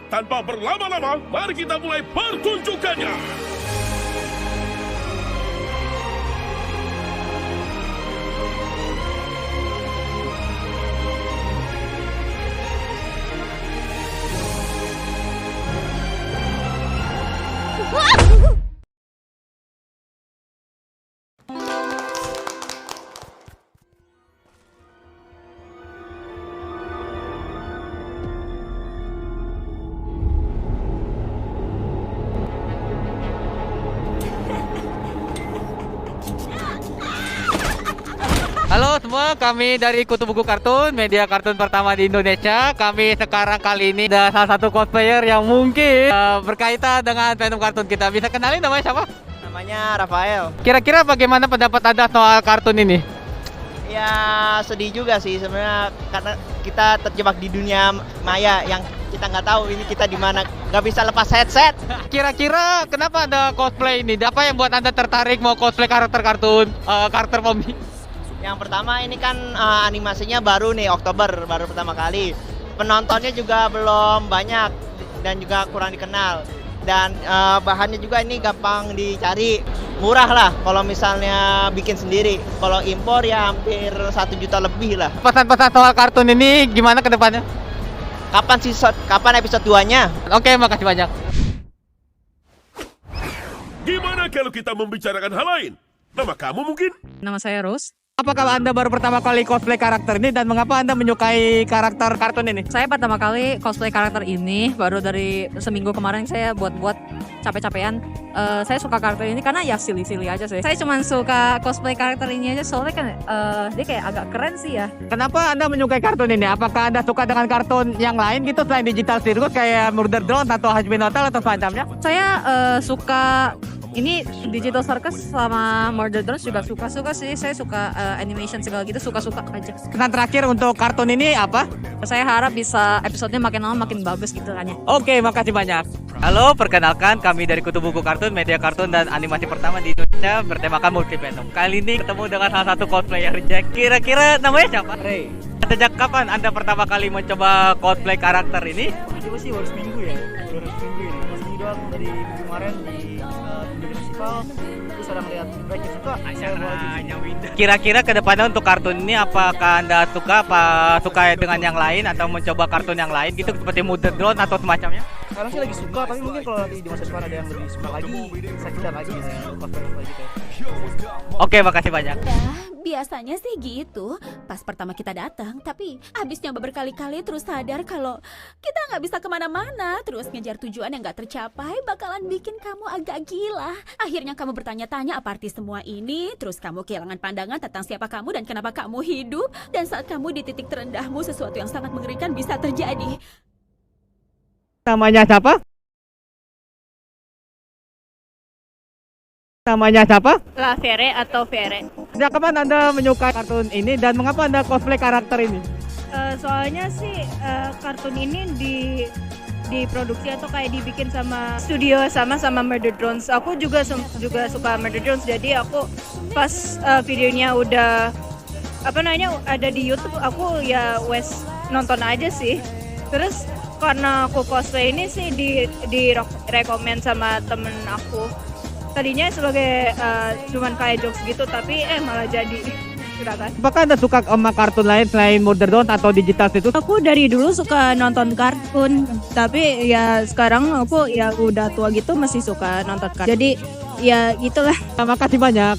Tanpa berlama-lama, mari kita mulai pertunjukannya. Halo semua, kami dari Kutu Buku Kartun, media kartun pertama di Indonesia. Kami sekarang kali ini ada salah satu cosplayer yang mungkin berkaitan dengan fandom kartun kita. Bisa kenalin namanya siapa? Namanya Rafael. Kira-kira bagaimana pendapat Anda soal kartun ini? Ya sedih juga sih sebenarnya karena kita terjebak di dunia maya yang kita nggak tahu ini kita di mana, nggak bisa lepas headset. Kira-kira kenapa Anda cosplay ini? Apa yang buat Anda tertarik mau cosplay karakter kartun, karakter Pomi? Yang pertama ini kan animasinya baru nih, Oktober baru pertama kali. Penontonnya juga belum banyak dan juga kurang dikenal. Dan bahannya juga ini gampang dicari, murah lah kalau misalnya bikin sendiri. Kalau impor ya hampir 1 juta lebih lah. Pesan-pesan soal kartun ini gimana ke depannya? Kapan episode 2-nya? Oke, makasih banyak. Gimana kalau kita membicarakan hal lain? Nama kamu mungkin? Nama saya Rose. Apakah Anda baru pertama kali cosplay karakter ini dan mengapa Anda menyukai karakter kartun ini? Saya pertama kali cosplay karakter ini baru dari seminggu kemarin saya buat capek-capean. Saya suka karakter ini karena ya silly-silly aja sih. Saya cuma suka cosplay karakter ini aja soalnya kan dia kayak agak keren sih ya. Kenapa Anda menyukai kartun ini? Apakah Anda suka dengan kartun yang lain gitu selain Digital Circus kayak Murder Drone atau Hazbin Hotel atau semacamnya? Saya suka ini Digital Circus sama Murder Drones juga suka sih. Saya suka animation segala gitu, suka-suka aja. Kesan terakhir untuk kartun ini apa? Saya harap bisa episodenya makin lama makin bagus gitu kan ya. Oke, makasih banyak. Halo, perkenalkan kami dari Kutu Buku Kartun, media kartun dan animasi pertama di Indonesia bertemakan multi fandom. Kali ini ketemu dengan salah satu cosplayer Jack. Kira-kira namanya siapa? Ray. Sejak kapan Anda pertama kali mencoba cosplay karakter ini? Coba sih baru seminggu ya. Baru seminggu ini. Pas ini doang dari minggu kemarin di Tunjukkan Festival. Terus ada ngeliat mereka suka. Acaranya Winda. Kira-kira ke depannya untuk kartun ini apakah Anda suka dengan yang lain atau mencoba kartun yang lain gitu seperti Murder Drone atau semacamnya? Sekarang sih lagi suka, tapi mungkin kalau nanti di masa depan ada yang lebih suka lagi, bisa kita lagi ya, cosplay gitu. Oke, makasih banyak. Biasanya sih gitu, pas pertama kita datang, tapi abis nyoba berkali-kali terus sadar kalau kita nggak bisa kemana-mana, terus ngejar tujuan yang nggak tercapai bakalan bikin kamu agak gila. Akhirnya kamu bertanya-tanya apa arti semua ini, terus kamu kehilangan pandangan tentang siapa kamu dan kenapa kamu hidup, dan saat kamu di titik terendahmu sesuatu yang sangat mengerikan bisa terjadi. Namanya siapa? Namanya siapa? La Fere atau Fere. Sejak kapan Anda menyukai kartun ini dan mengapa Anda cosplay karakter ini? Soalnya sih kartun ini diproduksi atau kayak dibikin sama studio sama Murder Drones. Aku juga suka Murder Drones, jadi aku pas videonya udah ada di YouTube, aku ya nonton aja sih. Terus karena aku cosplay ini sih rekomend sama temen aku. Tadinya sebagai cuman kayak jokes gitu, tapi malah jadi. Silakan. Apakah Anda suka sama kartun lain selain Murder Drone atau Digital Circus? Aku dari dulu suka nonton kartun, tapi ya sekarang aku ya udah tua gitu masih suka nonton kartun. Jadi ya gitulah. Terima kasih banyak.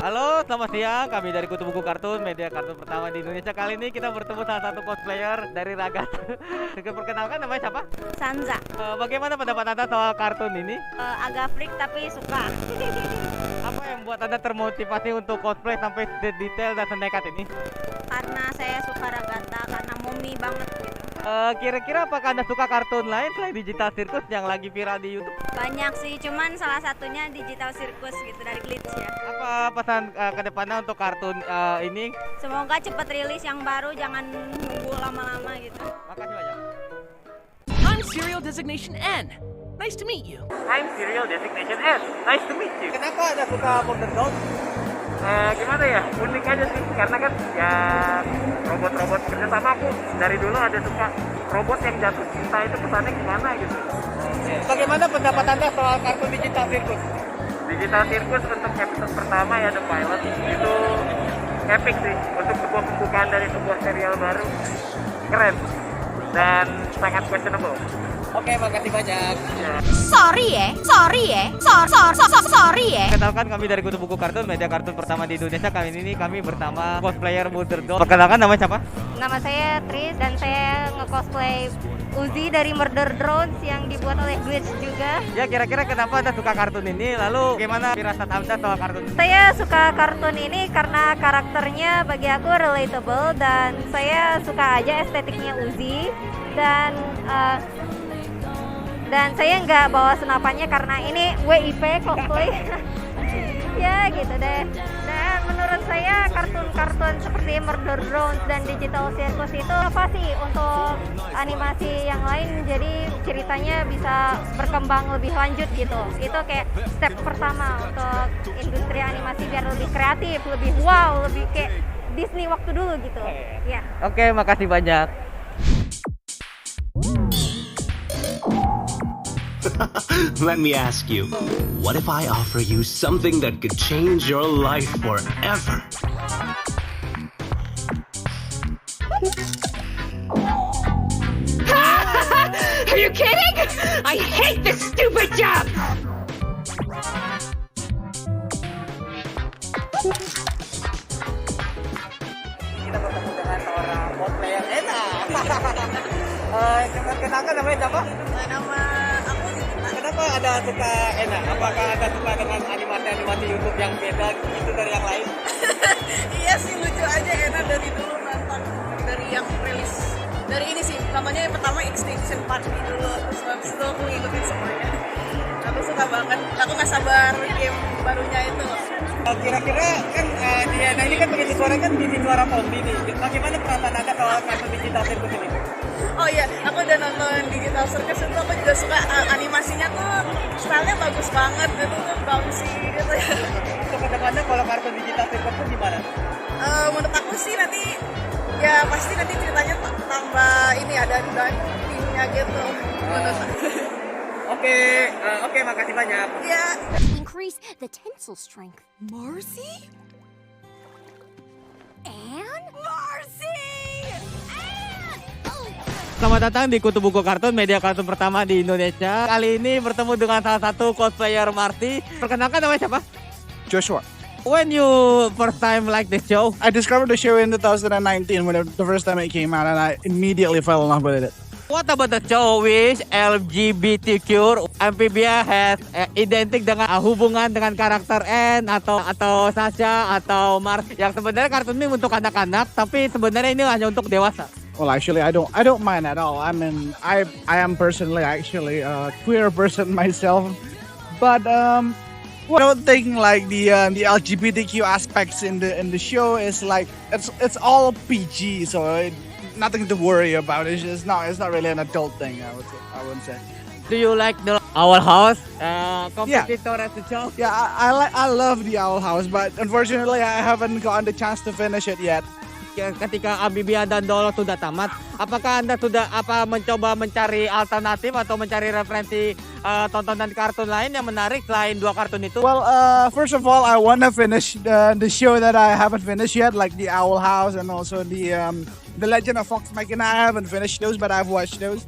Halo, selamat siang. Kami dari Kutu Buku Kartun, media kartun pertama di Indonesia. Kali ini kita bertemu salah satu cosplayer dari Ragat. Perkenalkan, namanya siapa? Sanza, Bagaimana pendapat Anda soal kartun ini? agak freak tapi suka. Apa yang membuat Anda termotivasi untuk cosplay sampai detail dan senekat ini? Karena saya suka Ragata, karena mommy banget gitu. Kira-kira apakah Anda suka kartun lain selain Digital Circus yang lagi viral di YouTube? Banyak sih, cuman salah satunya Digital Circus gitu dari Glitch ya. Apa pesan ke depannya untuk kartun ini? Semoga cepat rilis yang baru, jangan nunggu lama-lama gitu. Makasih banyak. I'm Serial Designation N. Nice to meet you. I'm Serial Designation S. Nice to meet you. Kenapa Anda suka Murder Drone? gimana ya, unik aja sih karena kan ya robot-robot kerja sama. Aku dari dulu ada suka robot yang jatuh cinta, itu kesannya gimana gitu. Bagaimana pendapat Anda soal kartun Digital Circus? Digital Circus untuk episode pertama ya, The Pilot, itu epic sih untuk sebuah pembukaan dari sebuah serial baru, keren dan sangat questionable. Oke, makasih banyak. Sorry ya. Perkenalkan, kami dari Kutu Buku Kartun, media kartun pertama di Indonesia. Kali ini kami bersama cosplayer Murder Drones. Perkenalkan, nama siapa? Nama saya Tris dan saya nge-cosplay Uzi dari Murder Drones yang dibuat oleh Glitch juga. Ya, kira-kira kenapa Anda suka kartun ini? Lalu bagaimana firasat Anda soal kartun ini? Saya suka kartun ini karena karakternya bagi aku relatable dan saya suka aja estetiknya Uzi dan saya nggak bawa senapannya karena ini WIP cosplay. Ya gitu deh. Dan menurut saya kartun-kartun seperti Murder Drones dan Digital Circus itu inovasi untuk animasi yang lain, jadi ceritanya bisa berkembang lebih lanjut gitu. Itu kayak step pertama untuk industri animasi biar lebih kreatif, lebih wow, lebih kayak Disney waktu dulu gitu. Ya. Oke, makasih banyak. Let me ask you, what if I offer you something that could change your life forever? Are you kidding? I hate this stupid job! Kita bertemu dengan seorang cosplayer Ena. Kenalkan, namanya siapa? Nama aku. Kenapa Anda suka Ena? Apakah Anda suka dengan animasi YouTube yang beda gitu dari yang lain? Iya sih, lucu aja Ena dari dulu nonton dari yang rilis. Dari ini sih, namanya yang pertama Extinction Party dulu. Terus habis itu aku ngikutin semuanya. Aku suka banget. Aku gak sabar game barunya itu. Kira-kira kan di Ena ini kan begitu suara kan di suara komedi nih. Bagaimana perasaan Anda soal kartun Digital Circus ini? Oh iya, aku udah nonton Digital Circus itu, aku juga suka animasinya tuh stylenya bagus banget gitu, tuh bouncy gitu ya. Untuk kedepannya kalau kartun Digital Circus itu gimana? Menurut aku sih nanti ya pasti nanti ceritanya tambah ini ada timnya gitu. Oke, makasih banyak. Ya. Increase the tensile strength. Marcy? And Marcy! Selamat datang di Kutu Buku Kartun, media kartun pertama di Indonesia. Kali ini bertemu dengan salah satu cosplayer Marty. Perkenalkan, namanya siapa? Joshua. When you first time like the show? I discovered the show in 2019 when the first time it came out, and I immediately fell in love with it. What about the show which LGBTQ Amphibia has identik dengan hubungan dengan karakter N atau Sasha atau Mars yang sebenarnya kartun ini untuk anak-anak tapi sebenarnya ini hanya untuk dewasa. Well, actually, I don't mind at all. I mean, I am personally actually a queer person myself, but I don't think like the LGBTQ aspects in the show is like it's all PG, so nothing to worry about. It's not really an adult thing. I wouldn't say. Do you like the Owl House competitor at the show? Yeah, I love the Owl House, but unfortunately, I haven't gotten the chance to finish it yet. Ketika Amphibia dan Dolo sudah tamat, apakah Anda sudah mencoba mencari alternatif atau mencari referensi tontonan kartun lain yang menarik selain dua kartun itu? Well, first of all, I want to finish the show that I haven't finished yet, like the Owl House and also the Legend of Fox Machina. I haven't finished those, but I've watched those.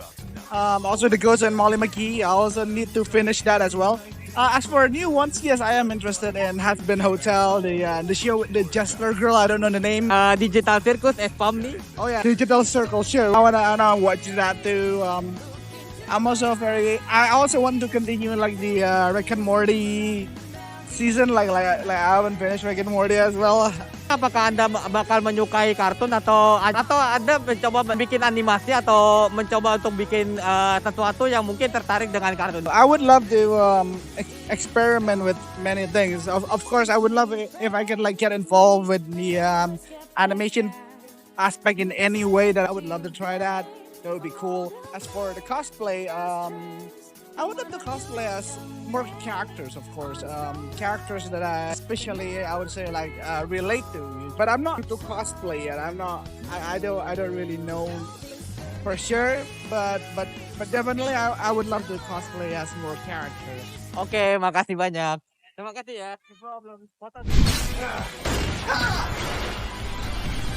Also, the Ghost and Molly McGee. I also need to finish that as well. As for new ones, yes, I am interested in Has Been Hotel, the show with the Jester girl, I don't know the name. Digital Circus, Family. Oh yeah, Digital Circle, sure. I wanna watch that too. I also want to continue like the Rick and Morty season, like I haven't finished Rick and Morty as well. Apakah Anda bakal menyukai kartun atau Anda mencoba bikin animasi atau mencoba untuk bikin sesuatu yang mungkin tertarik dengan kartun? I would love to experiment with many things. Of course, I would love it if I could like get involved with the animation aspect in any way. That I would love to try that. That would be cool. As for the cosplay, I would love to cosplay as more characters, of course. Characters that especially I would say like relate to. But I'm not into cosplay yet. I'm not. I don't really know for sure. But definitely I would love to cosplay as more characters. Oke, makasih banyak. Terima kasih ya.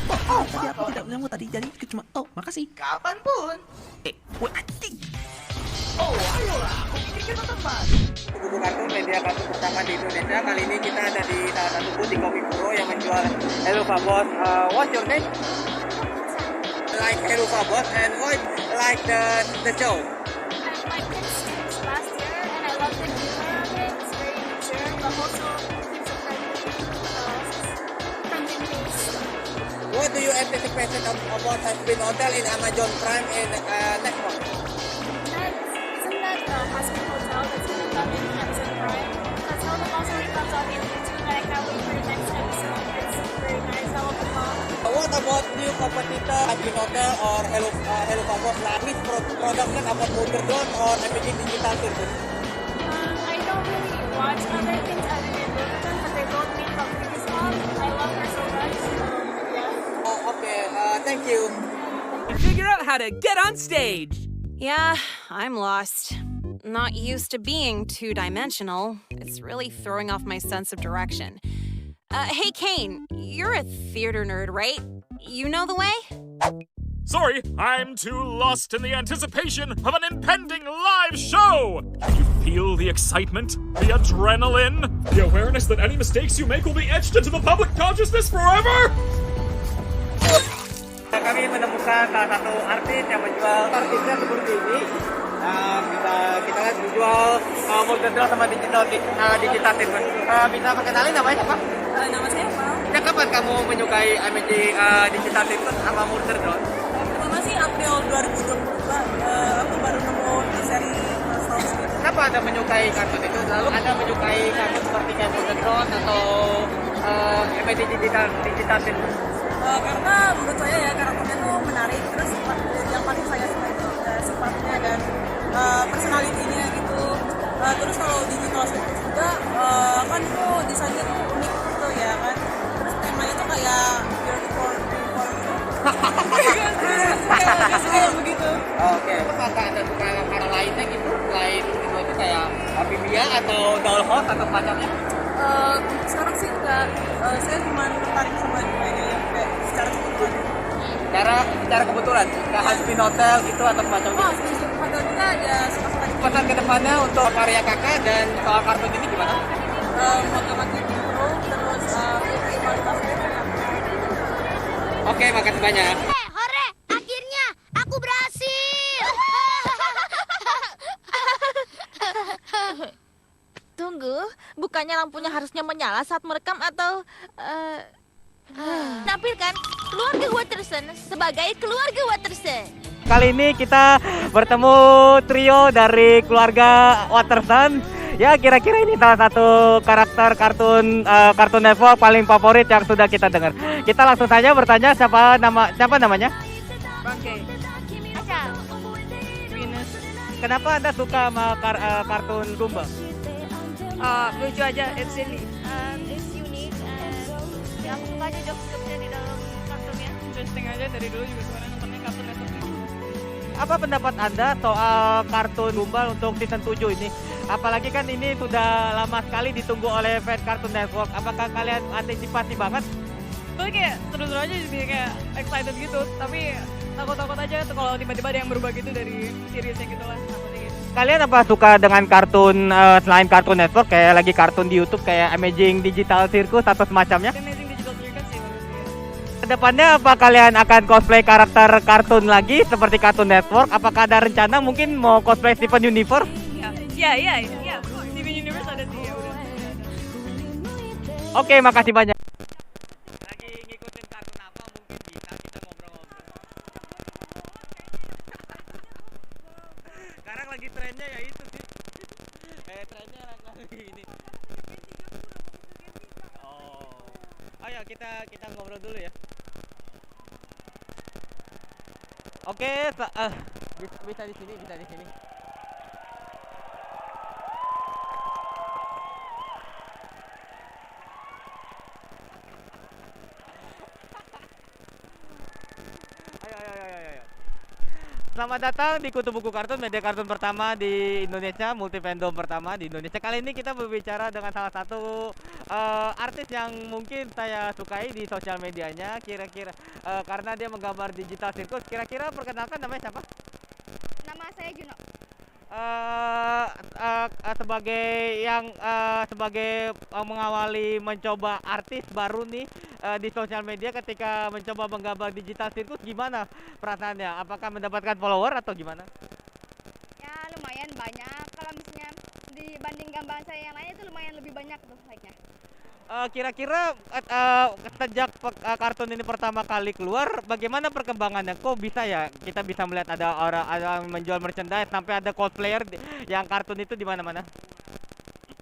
Tadi aku tidak bilang tadi, jadi cuma makasih. Kapanpun. Ayolah, aku pikir kita teman. Buku kartun media kartun pertama di Indonesia. Kali ini kita ada di salah satu booth di Komikuro yang menjual Helluva Boss. What's your name? Like Helluva Boss and what like the show? I did Stitch last year and I love the humor of it. It's very mature, but also keeps a friendly face. What do you anticipate about Hazbin Hotel in Amazon Prime in next month? Isn't that Hazbin Hotel that's going to come in Amazon Prime? That's how the also comes on in YouTube and I can't wait for the next episode. It's very nice. I love the mom. What about new competitor Hazbin Hotel or Helluva Boss? Like which production about Modern Drone or MPG Digital Circus? I don't really watch other things other than Logan, but they both make up for this mom. I love her so much. Okay, thank you. Figure out how to get on stage. Yeah, I'm lost. Not used to being two-dimensional. It's really throwing off my sense of direction. Hey, Kane, you're a theater nerd, right? You know the way? Sorry, I'm too lost in the anticipation of an impending live show! Can you feel the excitement? The adrenaline? The awareness that any mistakes you make will be etched into the public consciousness forever? Kami menemukan salah satu artis yang menjual artisnya seperti ini. Kita lihat menjual Modern Drone sama digital treatment. Bisa perkenalin namanya siapa? Nama saya Val. Sejak kapan kamu menyukai MG digital treatment sama Modern Drone? Pertama sih April 2022. Aku baru nemu seri Star Wars. Kenapa Anda menyukai kartun itu? Lalu Anda menyukai kartun seperti kayak Modern Drone atau MG digital treatment? Karena menurut saya ya karakternya tuh menarik, terus yang paling saya suka itu sifatnya dan personality-nya gitu. Terus kalau digital circus juga kan itu desainnya tuh unik gitu ya kan. Terus temanya tuh kayak unicorn gitu. Kayak begitu. Oke. Apakah Anda suka karakter lainnya gitu? Selain itu kayak Amphibia atau Dollhouse atau macamnya? Sekarang sih enggak. Saya cuma tertarik sama duanya ya kayak secara kebetulan. Secara kebetulan, ke Hazbin Hotel gitu atau semacamnya? Oh, Hazbin Hotel juga ya suka-suka. Pesan ke depannya untuk karya kakak dan soal kartun ini gimana? Makin pro, terus kualitasnya. Oke, makasih banyak. Hore, akhirnya aku berhasil. Tunggu, bukannya lampunya harusnya menyala saat merekam atau tampilkan keluarga Watterson sebagai keluarga Watterson. Kali ini kita bertemu trio dari keluarga Watterson. Ya, kira-kira ini salah satu karakter kartun Network paling favorit yang sudah kita dengar. Kita langsung saja bertanya siapa namanya? Bangke. Venus. Kenapa Anda suka sama kartun Gumball? Lucu aja, it's silly. It's unique and ya aku suka aja jokes-jokesnya di dalam kartunnya. Interesting aja, dari dulu juga sebenarnya nontonnya kartun Network. Apa pendapat Anda soal kartun Gumball untuk season 7 ini? Apalagi kan ini sudah lama sekali ditunggu oleh fans Cartoon Network. Apakah kalian antisipasi banget? Gue kayak seru-seru aja, jadi kayak excited gitu. Tapi takut-takut aja tuh kalau tiba-tiba ada yang berubah gitu dari seriesnya gitu lah. Kalian apa suka dengan kartun selain Cartoon Network, kayak lagi kartun di YouTube kayak Amazing Digital Circus atau semacamnya? Amazing Digital Circus sih. Kedepannya apa kalian akan cosplay karakter kartun lagi seperti Cartoon Network? Apakah ada rencana mungkin mau cosplay Steven Universe? Iya. Steven Universe ada sih ya udah. Oke, makasih banyak. Lagi ngikutin kartun apa mungkin kita ngobrol-ngobrol. Sekarang lagi trennya ya itu sih. Trennya lagi ini. Oh ya kita ngobrol dulu ya. Oke, bisa di sini. Selamat datang di Kutu Buku Kartun, media kartun pertama di Indonesia, multi fandom pertama di Indonesia. Kali ini kita berbicara dengan salah satu artis yang mungkin saya sukai di sosial medianya. Kira-kira karena dia menggambar digital sirkus. Kira-kira perkenalkan namanya siapa? Nama saya Juno. Sebagai mengawali mencoba artis baru nih di sosial media ketika mencoba menggambar digital sirkus, gimana perasaannya? Apakah mendapatkan follower atau gimana? Ya lumayan banyak. Kalau misalnya dibanding gambaran saya yang lain itu lumayan lebih banyak tuh like-nya. Kira-kira sejak kartun ini pertama kali keluar, bagaimana perkembangannya? Kok bisa ya kita bisa melihat ada orang menjual merchandise sampai ada cosplayer yang kartun itu di mana-mana?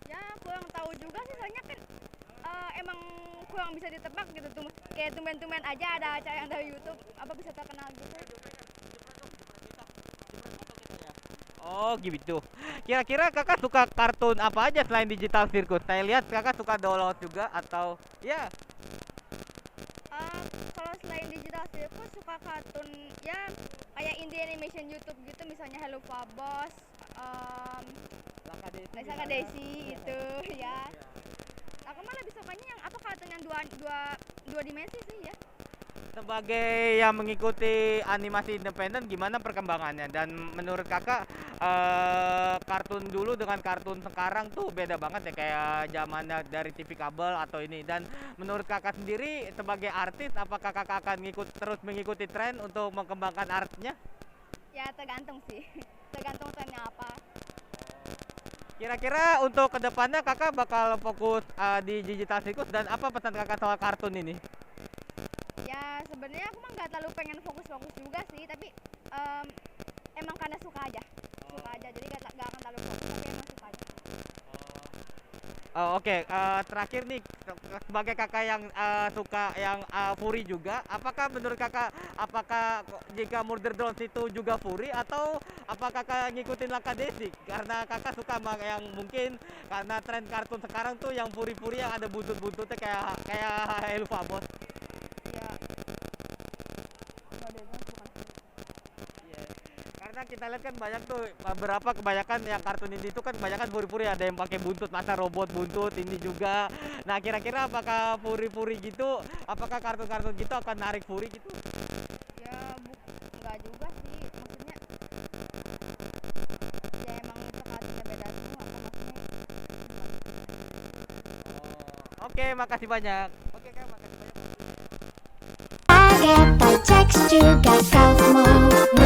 Ya kurang tahu juga sih, soalnya kan emang kurang bisa ditebak gitu tuh. Kayak tumben-tumben aja ada acara yang dari YouTube apa bisa terkenal gitu. Oh gitu. Kira-kira kakak suka kartun apa aja selain digital sirkus? Saya lihat kakak suka download juga atau ya? Kalau selain digital sirkus suka kartun ya kayak indie animation YouTube gitu, misalnya Hello Fabos, Laka Desi itu ya. Aku malah lebih sukanya yang apa kartun yang dua dimensi sih ya. Sebagai yang mengikuti animasi independen, gimana perkembangannya? Dan menurut kakak kartun dulu dengan kartun sekarang tuh beda banget ya, kayak zamannya dari TV kabel atau ini. Dan menurut kakak sendiri sebagai artis, apakah kakak akan terus mengikuti tren untuk mengembangkan artnya? Ya tergantung sih, tergantung trennya apa. Kira-kira untuk kedepannya kakak bakal fokus di digital sirkus, dan apa pesan kakak soal kartun ini? Ya sebenarnya aku mah nggak terlalu pengen fokus-fokus juga sih, tapi emang karena suka aja, jadi nggak akan terlalu fokus, tapi emang suka aja. Oke, terakhir nih sebagai kakak yang suka yang furry juga, apakah menurut kakak jika Murder Drones itu juga furry, atau apakah kakak ngikutin Laka Desi karena kakak suka yang mungkin karena tren kartun sekarang tuh yang furry yang ada buntut-buntutnya kayak Hello Fabos? Karena kita lihat kan banyak tuh kebanyakan yang kartun ini tuh kan kebanyakan furi-furi, ada yang pakai buntut, masa robot buntut ini juga. Nah kira-kira apakah furi-furi gitu, apakah kartun-kartun gitu akan narik furi gitu? Ya enggak juga sih, maksudnya ya emang kartunnya beda semua kan maksudnya. Oke, makasih banyak. Oke Kak, makasih banyak. I get the text you got out more.